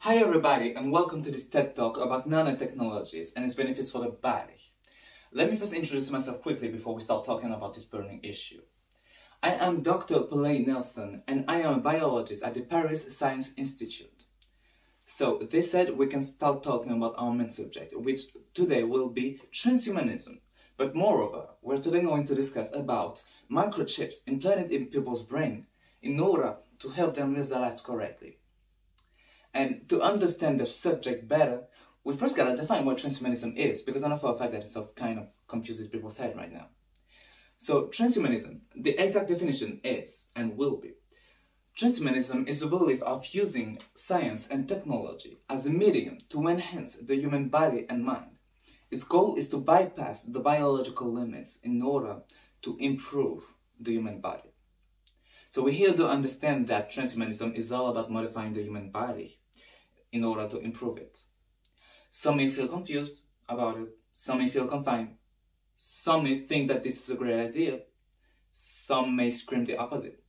Hi everybody and welcome to this TED Talk about nanotechnologies and its benefits for the body. Let me first introduce myself quickly before we start talking about this burning issue. I am Dr. Pellet-Nelson and I am a biologist at the Paris Science Institute. So this said, we can start talking about our main subject, which today will be transhumanism. But moreover, we're today going to discuss about microchips implanted in people's brain in order to help them live their lives correctly. And to understand the subject better, we first gotta define what transhumanism is, because I know for a fact that it's kind of confuses people's head right now. So transhumanism, the exact definition is, and will be, transhumanism is the belief of using science and technology as a medium to enhance the human body and mind. Its goal is to bypass the biological limits in order to improve the human body. So we're here to understand that transhumanism is all about modifying the human body in order to improve it. Some may feel confused about it, some may feel confined, some may think that this is a great idea, some may scream the opposite.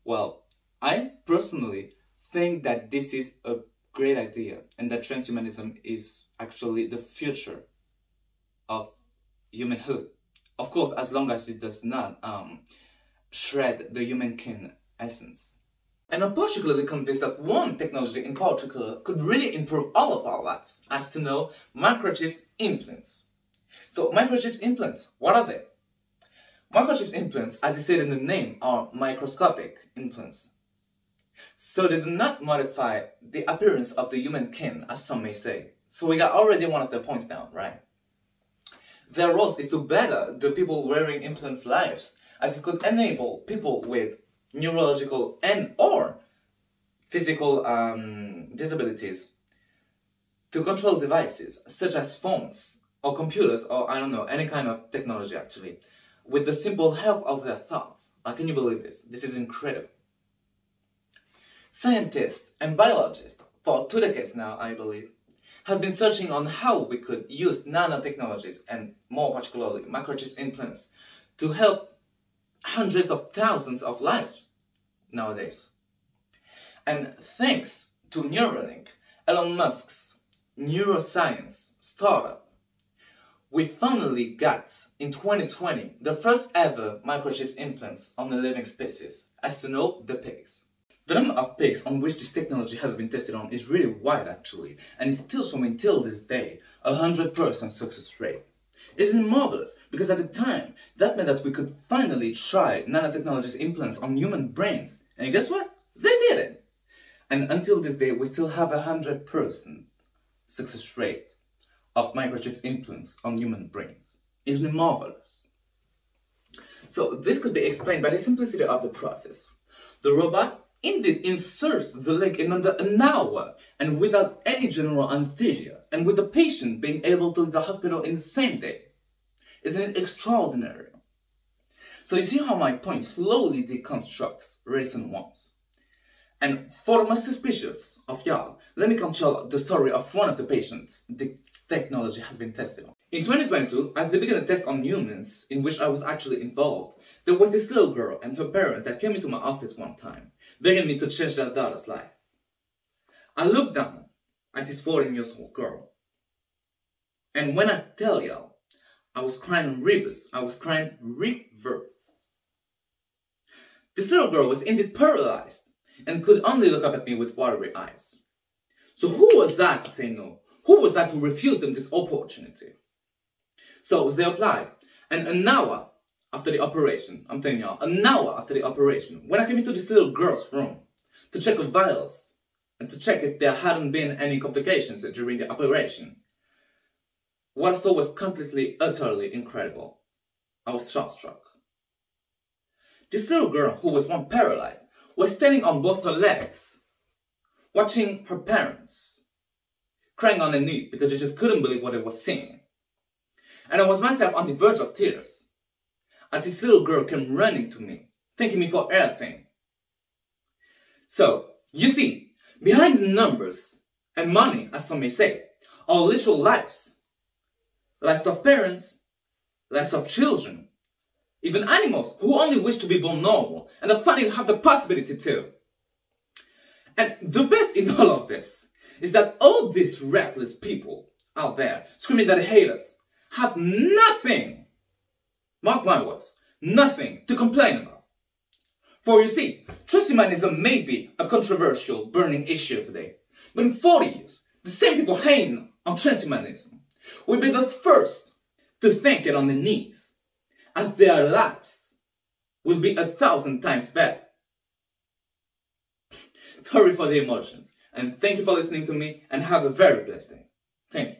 Well, I personally think that this is a great idea and that transhumanism is actually the future of humanhood. Of course, as long as it does not shred the humankind essence. And I'm particularly convinced that one technology in particular could really improve all of our lives, as to know microchips implants. So microchips implants, what are they? Microchips implants, as it said in the name, are microscopic implants. So they do not modify the appearance of the humankind, as some may say. So we got already one of the points down, right? Their role is to better the people wearing implants' lives, as it could enable people with neurological and or physical disabilities to control devices such as phones or computers or I don't know, any kind of technology actually, with the simple help of their thoughts. Can you believe this? This is incredible. Scientists and biologists, for 2 decades now I believe, have been searching on how we could use nanotechnologies and more particularly microchips implants to help hundreds of thousands of lives nowadays. And thanks to Neuralink, Elon Musk's neuroscience startup, we finally got, in 2020, the first ever microchips implants on a living species, as to know, the pigs. The number of pigs on which this technology has been tested on is really wide actually, and it's still showing till this day 100% success rate. Isn't it marvelous? Because at the time, that meant that we could finally try nanotechnology's implants on human brains. And guess what? They did it! And until this day, we still have 100% success rate of microchips implants on human brains. Isn't it marvelous? So this could be explained by the simplicity of the process. The robot indeed inserts the leg in under an hour and without any general anesthesia, and with the patient being able to leave the hospital in the same day. Isn't it extraordinary? So you see how my point slowly deconstructs recent ones. And for the most suspicious of y'all, let me come tell the story of one of the patients the technology has been tested on. In 2022, as they began a test on humans, in which I was actually involved, there was this little girl and her parent that came into my office one time, begging me to change their daughter's life. I looked down at this 14-year-old girl, and when I tell y'all, I was crying rivers. I was crying rivers. This little girl was indeed paralyzed and could only look up at me with watery eyes. So who was that to say no? Who was that to refuse them this opportunity? So they applied, and an hour after the operation, I'm telling y'all, an hour after the operation, when I came into this little girl's room to check her vitals and to check if there hadn't been any complications during the operation, what I saw was completely, utterly incredible. I was shock-struck. This little girl, who was once paralyzed, was standing on both her legs, watching her parents, crying on their knees because they just couldn't believe what they were seeing. And I was myself on the verge of tears, as this little girl came running to me, thanking me for everything. So, you see, behind the numbers and money, as some may say, are literal lives. Lives of parents, lives of children, even animals who only wish to be born normal and that finally have the possibility to. And the best in all of this is that all these reckless people out there screaming that they hate us have nothing, mark my words, nothing to complain about. For you see, transhumanism may be a controversial, burning issue today, but in 40 years, the same people hating on transhumanism will be the first to thank it on the knees, as their lives will be 1,000 times better. Sorry for the emotions, and thank you for listening to me, and have a very blessed day. Thank you.